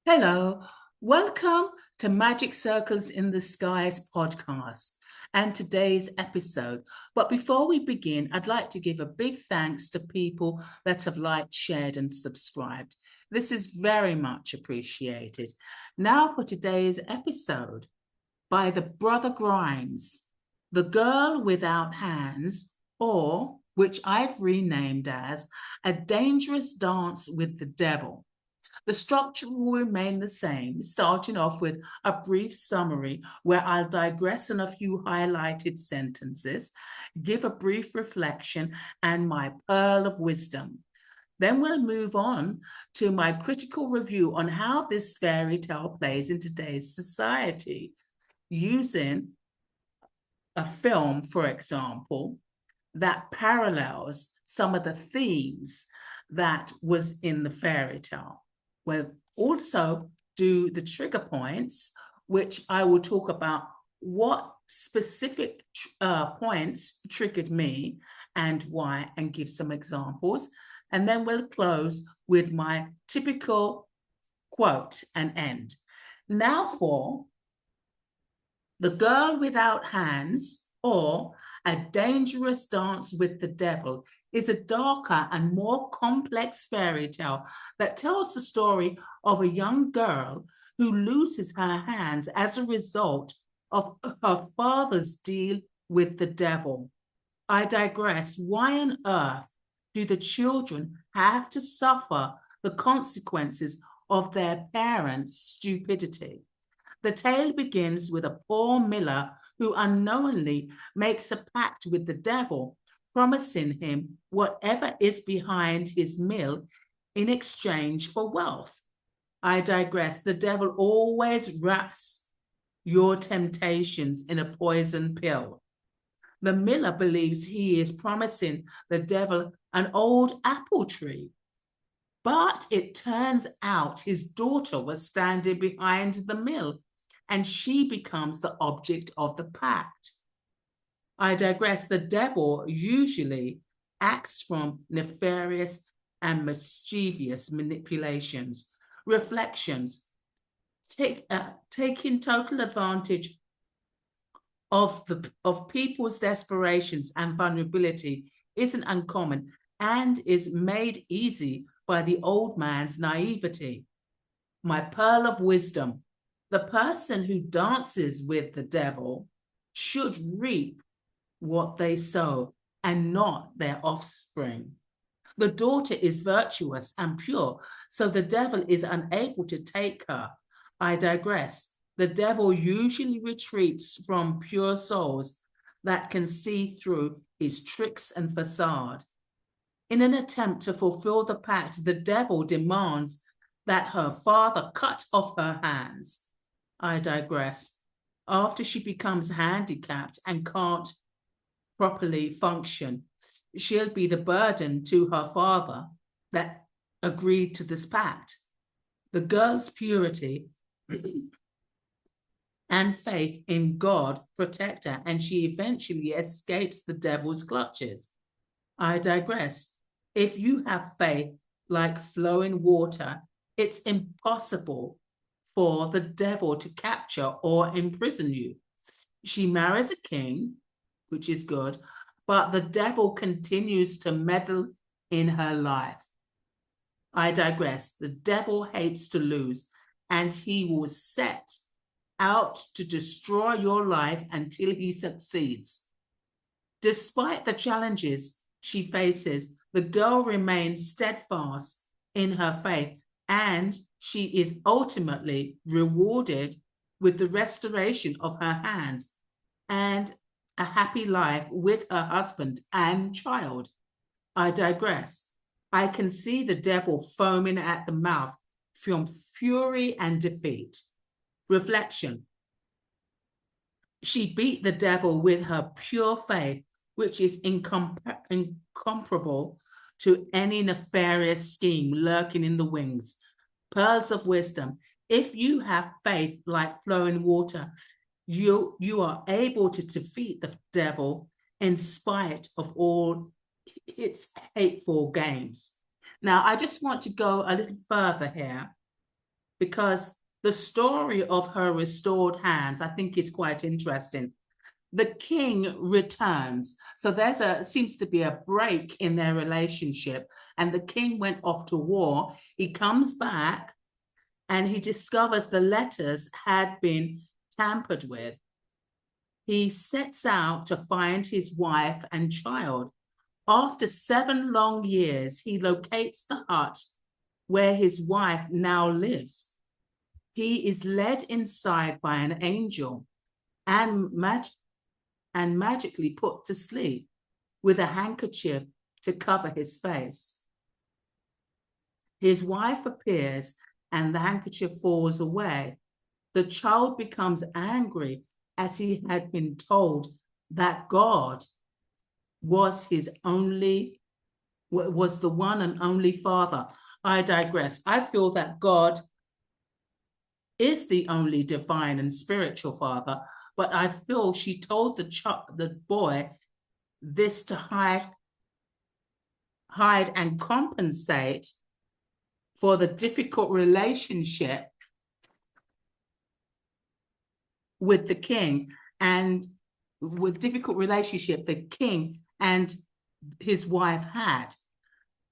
Hello, welcome to Magic Circles in the Skies podcast and today's episode. But before we begin, I'd like to give a big thanks to people that have liked, shared, and subscribed. This is very much appreciated. Now for today's episode by the Brother Grimes, The Girl Without Hands, or which I've renamed as A Dangerous Dance with the Devil. The structure will remain the same, starting off with a brief summary where I'll digress on a few highlighted sentences, give a brief reflection, and my pearl of wisdom. Then we'll move on to my critical review on how this fairy tale plays in today's society, using a film, for example, that parallels some of the themes that was in the fairy tale. We'll also do the trigger points, which I will talk about what specific points triggered me and why, and give some examples. And then we'll close with my typical quote and end. Now for The Girl Without Hands, or A Dangerous Dance with the Devil, is a darker and more complex fairy tale that tells the story of a young girl who loses her hands as a result of her father's deal with the devil. I digress. Why on earth do the children have to suffer the consequences of their parents' stupidity? The tale begins with a poor miller who unknowingly makes a pact with the devil, promising him whatever is behind his mill in exchange for wealth. I digress. The devil always wraps your temptations in a poison pill. The miller believes he is promising the devil an old apple tree, but it turns out his daughter was standing behind the mill, and she becomes the object of the pact. I digress. The devil usually acts from nefarious and mischievous manipulations, reflections, taking total advantage of people's desperations and vulnerability isn't uncommon and is made easy by the old man's naivety. My pearl of wisdom: the person who dances with the devil should reap what they sow and not their offspring. The daughter is virtuous and pure, so the devil is unable to take her. I digress. The devil usually retreats from pure souls that can see through his tricks and facade. In an attempt to fulfill the pact, the devil demands that her father cut off her hands. I digress. After she becomes handicapped and can't properly function, she'll be the burden to her father that agreed to this pact. The girl's purity and faith in God protect her, and she eventually escapes the devil's clutches. I digress. If you have faith like flowing water, it's impossible for the devil to capture or imprison you. She marries a king, which is good, but the devil continues to meddle in her life. I digress. The devil hates to lose, and he will set out to destroy your life until he succeeds. Despite the challenges she faces, the girl remains steadfast in her faith, and she is ultimately rewarded with the restoration of her hands and a happy life with her husband and child. I digress. I can see the devil foaming at the mouth from fury and defeat. Reflection: she beat the devil with her pure faith, which is incomparable to any nefarious scheme lurking in the wings. Pearls of wisdom: if you have faith like flowing water, you are able to defeat the devil in spite of all its hateful games. Now, I just want to go a little further here because the story of her restored hands, I think, is quite interesting. The king returns. So seems to be a break in their relationship. And the king went off to war. He comes back and he discovers the letters had been tampered with. He sets out to find his wife and child. After 7 long years, he locates the hut where his wife now lives. He is led inside by an angel and magically put to sleep with a handkerchief to cover his face. His wife appears and the handkerchief falls away. The child becomes angry as he had been told that God was the one and only father. I digress. I feel that God is the only divine and spiritual father, but I feel she told the boy this to hide and compensate for the difficult relationship with the king, and with difficult relationship the king and his wife had.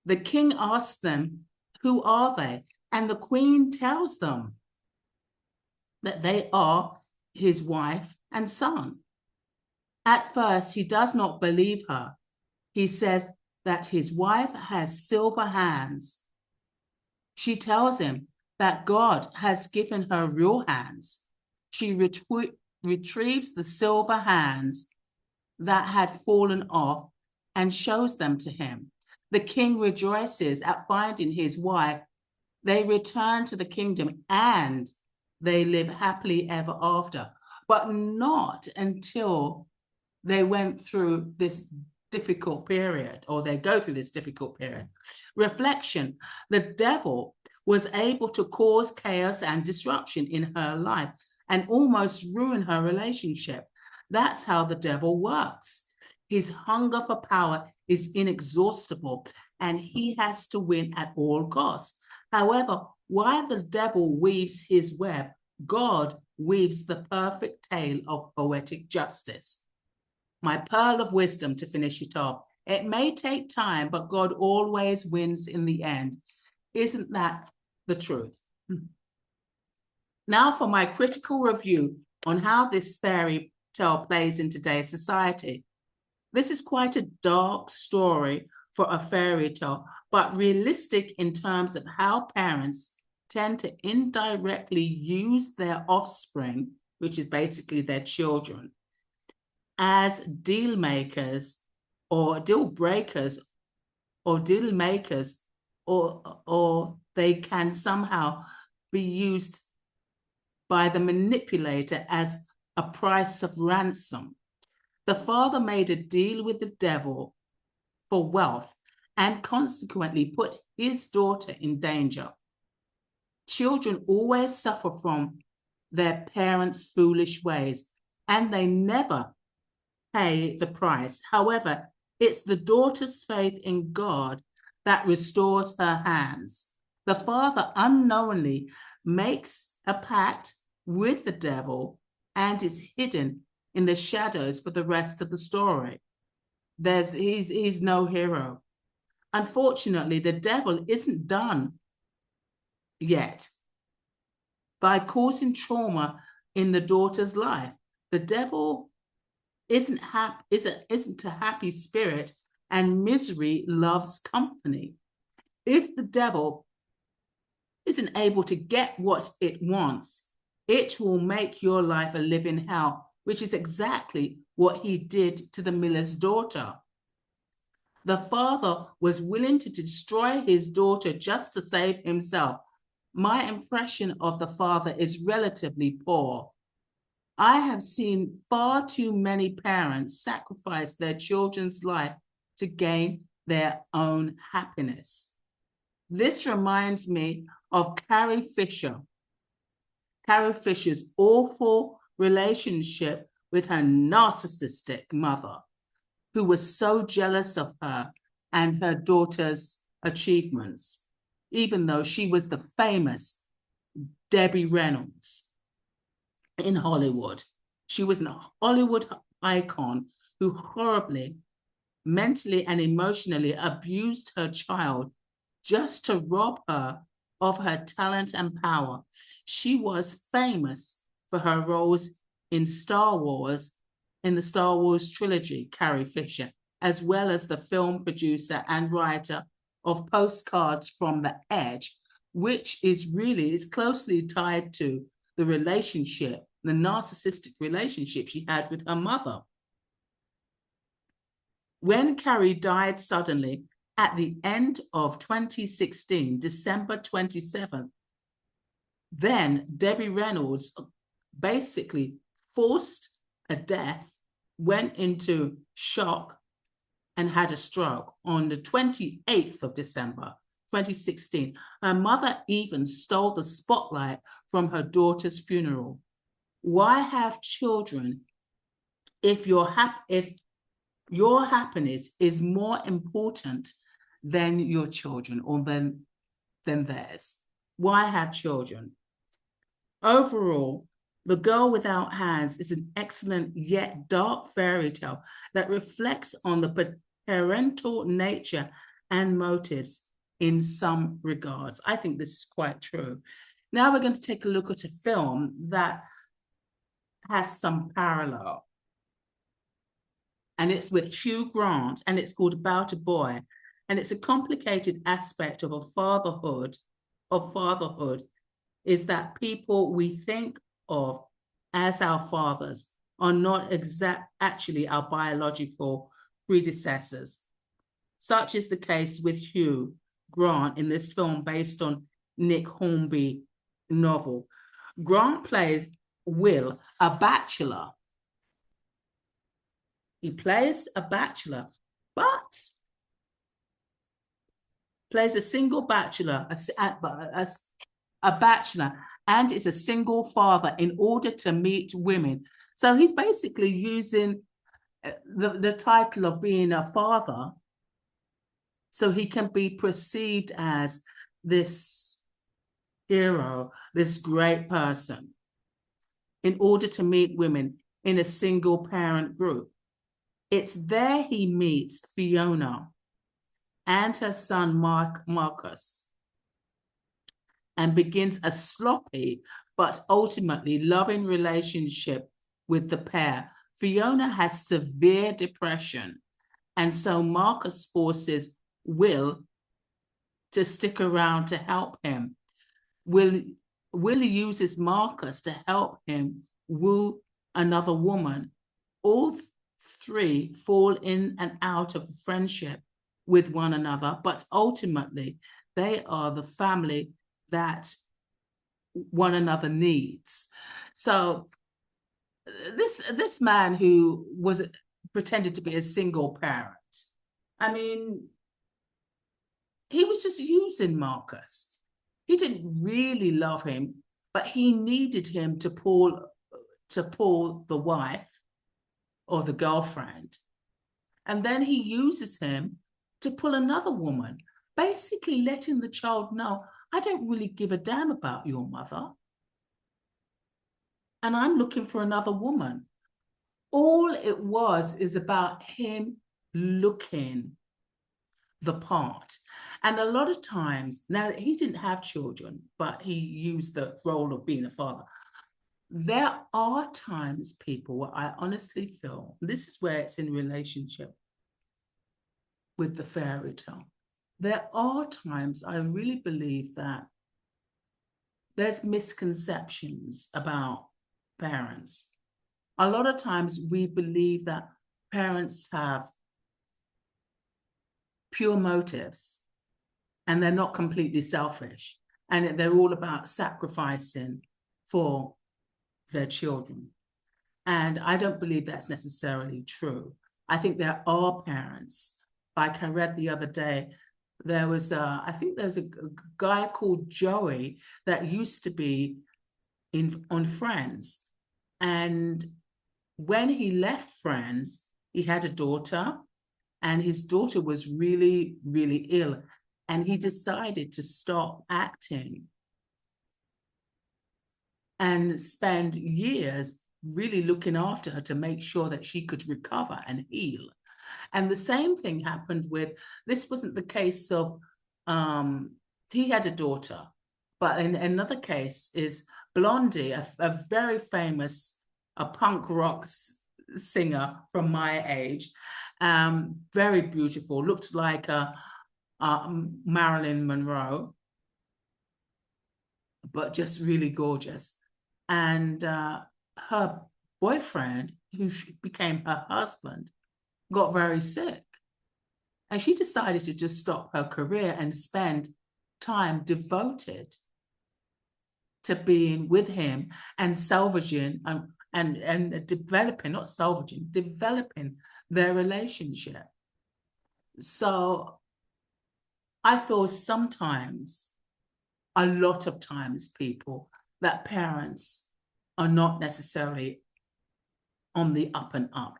The king asked them, "Who are they?" And the queen tells them that they are his wife and son. At first, he does not believe her. He says that his wife has silver hands. She tells him that God has given her real hands. She retrieves the silver hands that had fallen off and shows them to him. The king rejoices at finding his wife. They return to the kingdom and they live happily ever after, but not until they went through this difficult period, or they go through this difficult period. Reflection: the devil was able to cause chaos and disruption in her life and almost ruin her relationship. That's how the devil works. His hunger for power is inexhaustible and he has to win at all costs. However, while the devil weaves his web, God weaves the perfect tale of poetic justice. My pearl of wisdom to finish it off: it may take time, but God always wins in the end. Isn't that the truth? Now for my critical review on how this fairy tale plays in today's society. This is quite a dark story for a fairy tale, but realistic in terms of how parents tend to indirectly use their offspring, which is basically their children, as deal makers or deal breakers or deal makers, or they can somehow be used by the manipulator as a price of ransom. The father made a deal with the devil for wealth and consequently put his daughter in danger. Children always suffer from their parents' foolish ways, and they never pay the price. However, it's the daughter's faith in God that restores her hands. The father unknowingly makes a pact with the devil and is hidden in the shadows for the rest of the story. He's no hero. Unfortunately, the devil isn't done yet by causing trauma in the daughter's life. The devil isn't a happy spirit, and misery loves company. If the devil isn't able to get what it wants, it will make your life a living hell, which is exactly what he did to the miller's daughter. The father was willing to destroy his daughter just to save himself. My impression of the father is relatively poor. I have seen far too many parents sacrifice their children's life to gain their own happiness. This reminds me of Carrie Fisher's awful relationship with her narcissistic mother, who was so jealous of her and her daughter's achievements, even though she was the famous Debbie Reynolds in Hollywood. She was a Hollywood icon who horribly, mentally and emotionally abused her child just to rob her of her talent and power. She was famous for her roles in Star Wars, in the Star Wars trilogy, Carrie Fisher, as well as the film producer and writer of Postcards from the Edge, which is closely tied to the relationship, the narcissistic relationship she had with her mother. When Carrie died suddenly at the end of 2016, December 27th, then Debbie Reynolds basically forced a death, went into shock, and had a stroke on the 28th of December, 2016. Her mother even stole the spotlight from her daughter's funeral. Why have children if your happiness is more important than your children or than theirs? Why have children? Overall, The Girl Without Hands is an excellent yet dark fairy tale that reflects on the parental nature and motives in some regards. I think this is quite true. Now we're going to take a look at a film that has some parallel. And it's with Hugh Grant, and it's called About a Boy. And it's a complicated aspect of fatherhood, is that people we think of as our fathers are not actually our biological predecessors. Such is the case with Hugh Grant in this film based on Nick Hornby novel. Grant plays Will, a bachelor. He plays a bachelor, but plays a single bachelor, a bachelor, and is a single father in order to meet women. So he's basically using the title of being a father so he can be perceived as this hero, this great person, in order to meet women in a single parent group. It's there he meets Fiona and her son Marcus and begins a sloppy but ultimately loving relationship with the pair. Fiona has severe depression, and so Marcus forces Will to stick around to help him. Will uses Marcus to help him woo another woman. All three fall in and out of friendship with one another, but ultimately they are the family that one another needs. So this man who was pretended to be a single parent, I mean, he was just using Marcus. He didn't really love him, but he needed him to pull the wife or the girlfriend. And then he uses him to pull another woman, basically letting the child know, I don't really give a damn about your mother. And I'm looking for another woman. All it was is about him looking the part. And a lot of times, now he didn't have children, but he used the role of being a father. There are times, people, where I honestly feel, this is where it's in relationship with the fairy tale. There are times I really believe that there's misconceptions about parents. A lot of times we believe that parents have pure motives and they're not completely selfish, and they're all about sacrificing for their children. And I don't believe that's necessarily true. I think there are parents, like I read the other day, there was I think there's a guy called Joey that used to be on Friends. And when he left Friends, he had a daughter, and his daughter was really, really ill. And he decided to stop acting and spend years really looking after her to make sure that she could recover and heal. And the same thing happened with, this wasn't the case of, he had a daughter, but in another case is Blondie, a very famous, a punk rock singer from my age, very beautiful, looked like Marilyn Monroe, but just really gorgeous. And her boyfriend, who became her husband, got very sick. And she decided to just stop her career and spend time devoted to being with him and salvaging and developing, not salvaging, developing their relationship. So I feel sometimes, a lot of times, people, that parents are not necessarily on the up and up.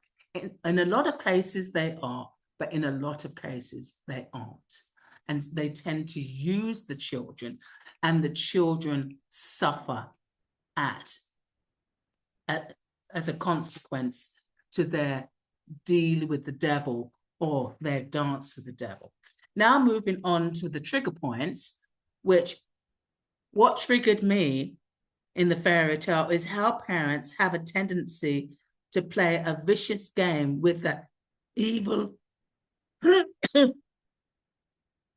In a lot of cases, they are, but in a lot of cases, they aren't. And they tend to use the children, and the children suffer as a consequence to their deal with the devil or their dance with the devil. Now moving on to the trigger points, which what triggered me in the fairy tale is how parents have a tendency to play a vicious game with the evil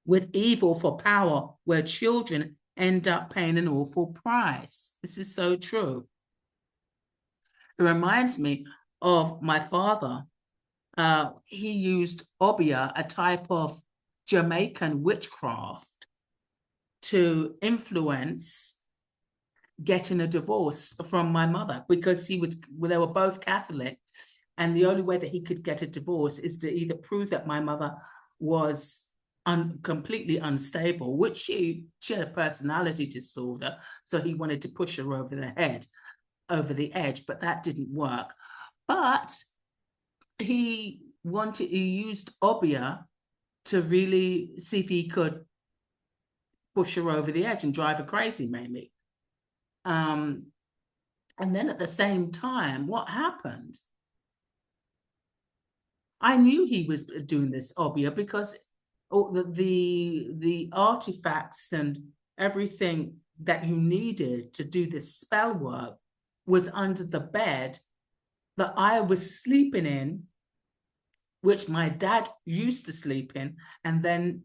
with evil for power, where children end up paying an awful price. This is so true. It reminds me of my father. He used obia, a type of Jamaican witchcraft, to influence getting a divorce from my mother, because they were both Catholic, and the only way that he could get a divorce is to either prove that my mother was completely unstable, which she had a personality disorder, so he wanted to push her over the edge, but that didn't work. But he used obia to really see if he could push her over the edge and drive her crazy, maybe. And then at the same time, what happened? I knew he was doing this obia because the artifacts and everything that you needed to do this spell work was under the bed that I was sleeping in, which my dad used to sleep in, and then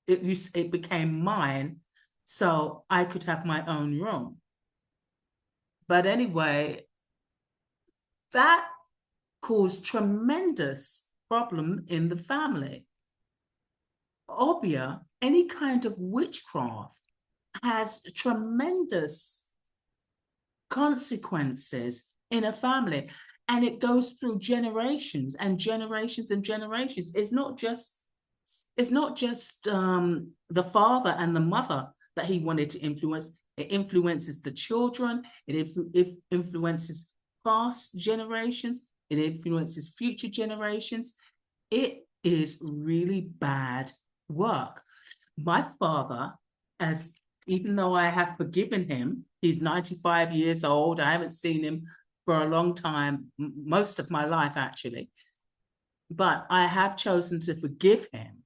it became mine, so I could have my own room. But anyway, that caused tremendous problem in the family. Obia, any kind of witchcraft, has tremendous consequences in a family, and it goes through generations and generations and generations. It's not just the father and the mother that he wanted to influence. It influences the children. It influences past generations. It influences future generations. It is really bad work. My father, even though I have forgiven him, he's 95 years old. I haven't seen him for a long time, most of my life, actually. But I have chosen to forgive him.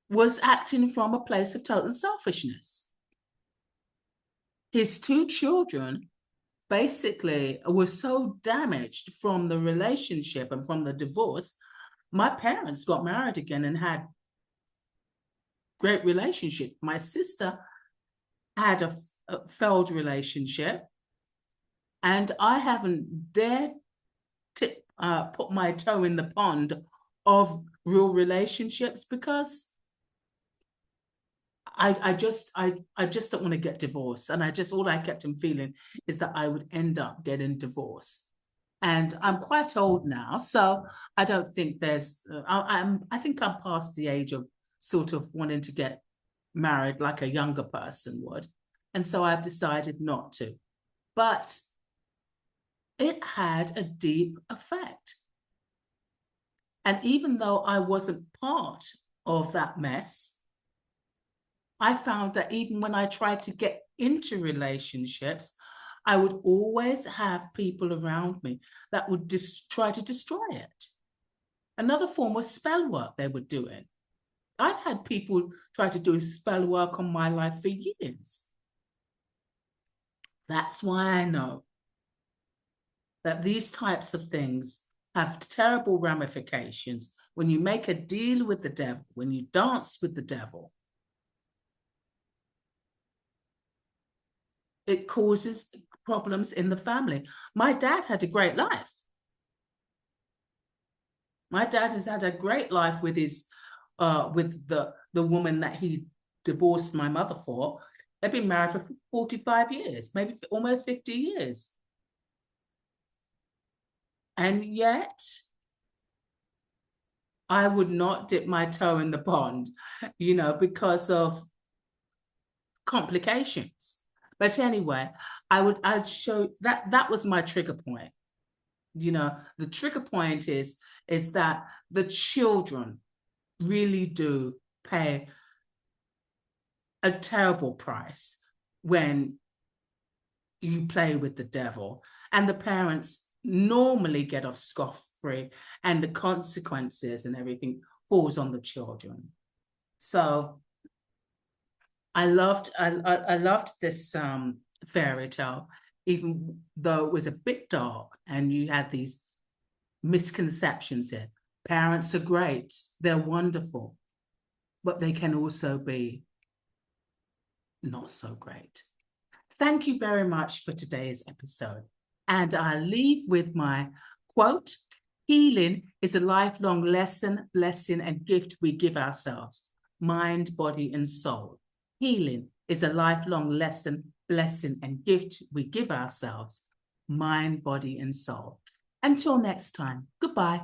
Was acting from a place of total selfishness. His two children basically were so damaged from the relationship and from the divorce. My parents got married again and had great relationship. My sister had a failed relationship, and I haven't dared to put my toe in the pond of real relationships because I just don't want to get divorced, and all I kept on feeling is that I would end up getting divorced. And I'm quite old now, so I don't think there's. I think I'm past the age of sort of wanting to get married like a younger person would, and so I've decided not to. But it had a deep effect, and even though I wasn't part of that mess, I found that even when I tried to get into relationships, I would always have people around me that would try to destroy it. Another form was spell work they were doing. I've had people try to do spell work on my life for years. That's why I know that these types of things have terrible ramifications when you make a deal with the devil, when you dance with the devil. It causes problems in the family. My dad had a great life. My dad has had a great life with the woman that he divorced my mother for. They've been married for 45 years, maybe almost 50 years. And yet, I would not dip my toe in the pond, because of complications. But anyway, I'd show that was my trigger point. The trigger point is that the children really do pay a terrible price when you play with the devil, and the parents normally get off scot-free, and the consequences and everything falls on the children. So I loved this fairy tale, even though it was a bit dark and you had these misconceptions here. Parents are great, they're wonderful, but they can also be not so great. Thank you very much for today's episode. And I leave with my quote: healing is a lifelong lesson, blessing, and gift we give ourselves, mind, body, and soul. Healing is a lifelong lesson, blessing, and gift we give ourselves, mind, body, and soul. Until next time, goodbye.